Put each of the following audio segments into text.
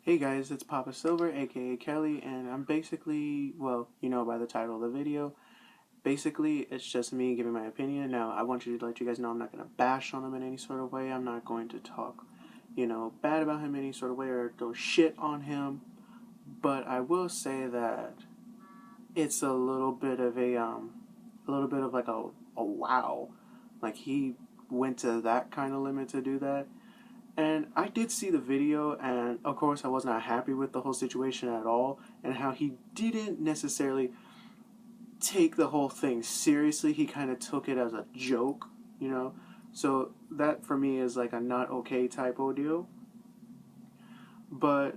Hey guys, it's Papa Silver, aka Kelly, and I'm basically, well, you know by the title of the video, basically it's just me giving my opinion. Now, I want you to let you guys know I'm not going to bash on him in any sort of way. I'm not going to talk, bad about him in any sort of way or throw shit on him. But I will say that it's a little bit of like a wow. Like he went to that kind of limit to do that. And I did see the video, and of course, I was not happy with the whole situation at all, and how he didn't necessarily take the whole thing seriously. He kind of took it as a joke, you know? So that for me is like a not okay type of deal. But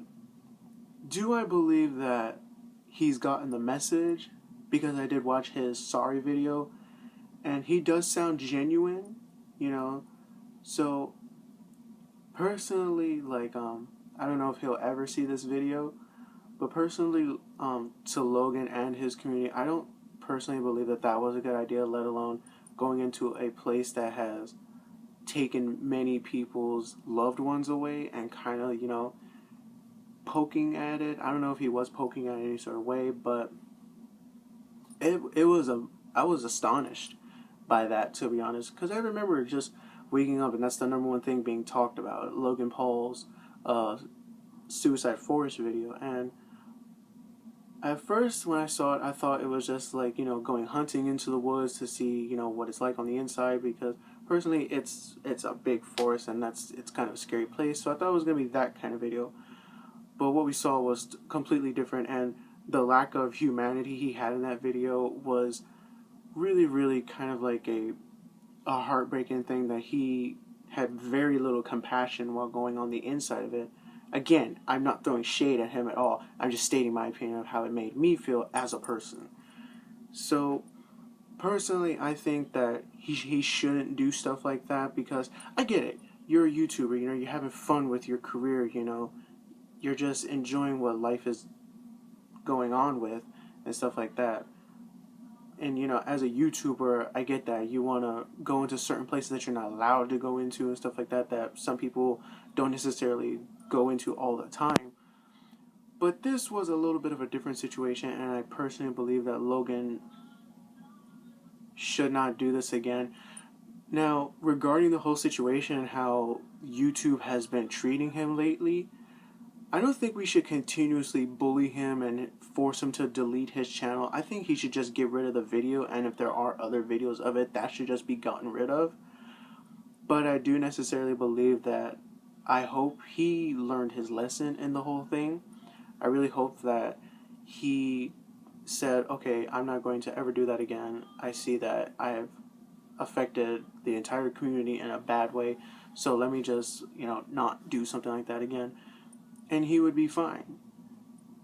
do I believe that he's gotten the message? Because I did watch his sorry video, and he does sound genuine, you know? So personally, I don't know if he'll ever see this video, but personally, to Logan and his community, I don't personally believe that that was a good idea, let alone going into a place that has taken many people's loved ones away and kind of, poking at it. I don't know if he was poking at it in any sort of way, but I was astonished by that, to be honest, because I remember just waking up and that's the number one thing being talked about, Logan Paul's uh, Suicide Forest video. And at first, when I saw it, I thought it was just like, going hunting into the woods to see, what it's like on the inside, because personally it's a big forest and it's kind of a scary place. So I thought it was going to be that kind of video. But what we saw was completely different, and the lack of humanity he had in that video was really, really kind of like a heartbreaking thing, that he had very little compassion while going on the inside of it. Again, I'm not throwing shade at him at all. I'm just stating my opinion of how it made me feel as a person. So, personally, I think that he shouldn't do stuff like that, because I get it. You're a YouTuber, you're having fun with your career, you're just enjoying what life is going on with and stuff like that. And as a YouTuber, I get that you want to go into certain places that you're not allowed to go into and stuff like that, that some people don't necessarily go into all the time. But this was a little bit of a different situation, and I personally believe that Logan should not do this again. Now, regarding the whole situation and how YouTube has been treating him lately, I don't think we should continuously bully him and force him to delete his channel. I think he should just get rid of the video, and if there are other videos of it, that should just be gotten rid of. But I do necessarily believe that I hope he learned his lesson in the whole thing. I really hope that he said, okay, I'm not going to ever do that again. I see that I have affected the entire community in a bad way, so let me just, not do something like that again. And he would be fine.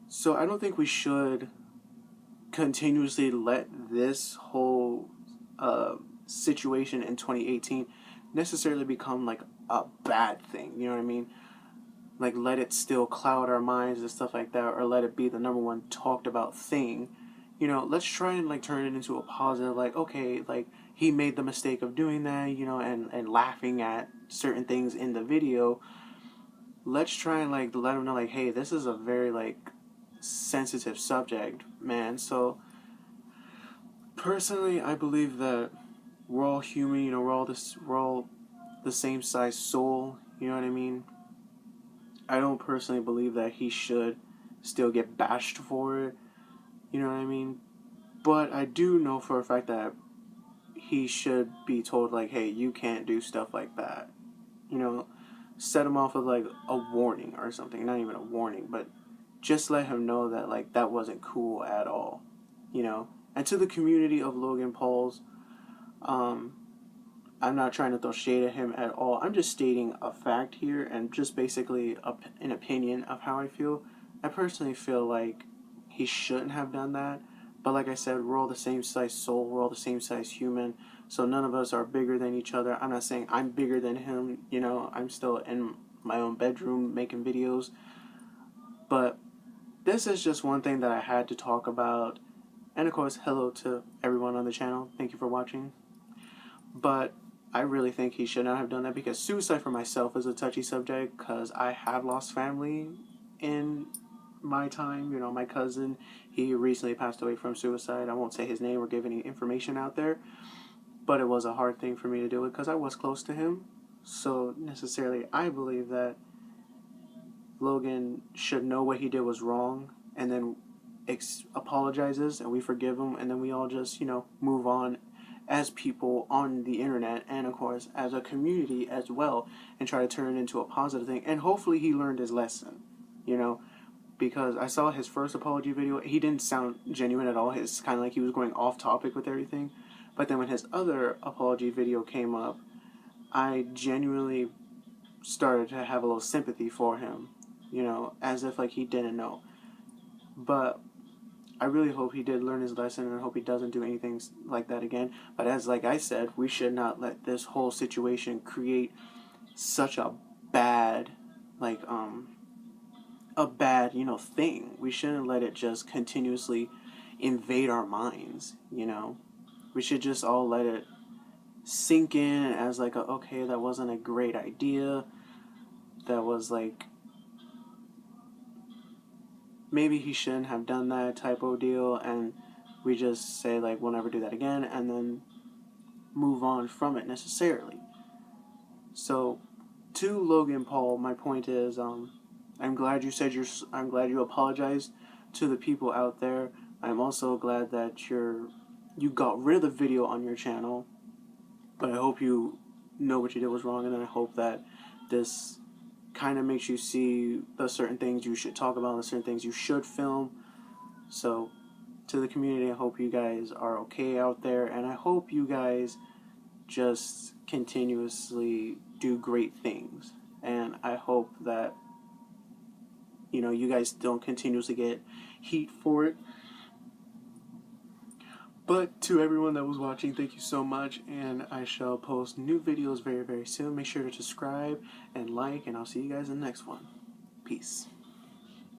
So I don't think we should continuously let this whole situation in 2018 necessarily become like a bad thing. You know what I mean? Like, let it still cloud our minds and stuff like that, or let it be the number one talked about thing. Let's try and like turn it into a positive. Like, okay, like he made the mistake of doing that, and laughing at certain things in the video. Let's try and like let him know, like, hey, this is a very like sensitive subject, man. So personally, I believe that we're all human. We're all the same size soul. You know what I mean? I don't personally believe that he should still get bashed for it. You know what I mean? But I do know for a fact that he should be told, like, hey, you can't do stuff like that. Set him off with like a warning or something. Not even a warning, but just let him know that like that wasn't cool at all. And to the community of Logan Paul's, um, I'm not trying to throw shade at him at all. I'm just stating a fact here and just basically an opinion of how I feel. I personally feel like he shouldn't have done that. But like I said, we're all the same size soul. We're all the same size human. So none of us are bigger than each other. I'm not saying I'm bigger than him. I'm still in my own bedroom making videos. But this is just one thing that I had to talk about. And of course, hello to everyone on the channel. Thank you for watching. But I really think he should not have done that, because suicide for myself is a touchy subject, because I have lost family in my time. You know, my cousin, he recently passed away from suicide. I won't say his name or give any information out there, but it was a hard thing for me to do it because I was close to him. So necessarily, I believe that Logan should know what he did was wrong, and then apologizes, and we forgive him, and then we all just, you know, move on as people on the internet, and of course as a community as well, and try to turn it into a positive thing. And hopefully he learned his lesson, you know, because I saw his first apology video. He didn't sound genuine at all. It's kind of like he was going off topic with everything. But then when his other apology video came up, I genuinely started to have a little sympathy for him, you know, as if like he didn't know. But I really hope he did learn his lesson, and I hope he doesn't do anything like that again. But as like I said, we should not let this whole situation create such a bad, like you know, thing. We shouldn't let it just continuously invade our minds, you know. We should just all let it sink in as like okay, that wasn't a great idea. That was like, maybe he shouldn't have done that type of deal, and we just say like we'll never do that again, and then move on from it necessarily. So to Logan Paul, my point is, I'm glad you apologized to the people out there. I'm also glad that you got rid of the video on your channel, but I hope you know what you did was wrong, and then I hope that this kind of makes you see the certain things you should talk about, the certain things you should film. So to the community, I hope you guys are okay out there, and I hope you guys just continuously do great things, and I hope that, you know, you guys don't continuously get heat for it. But to everyone that was watching, thank you so much, and I shall post new videos very, very soon. Make sure to subscribe and like, and I'll see you guys in the next one. Peace.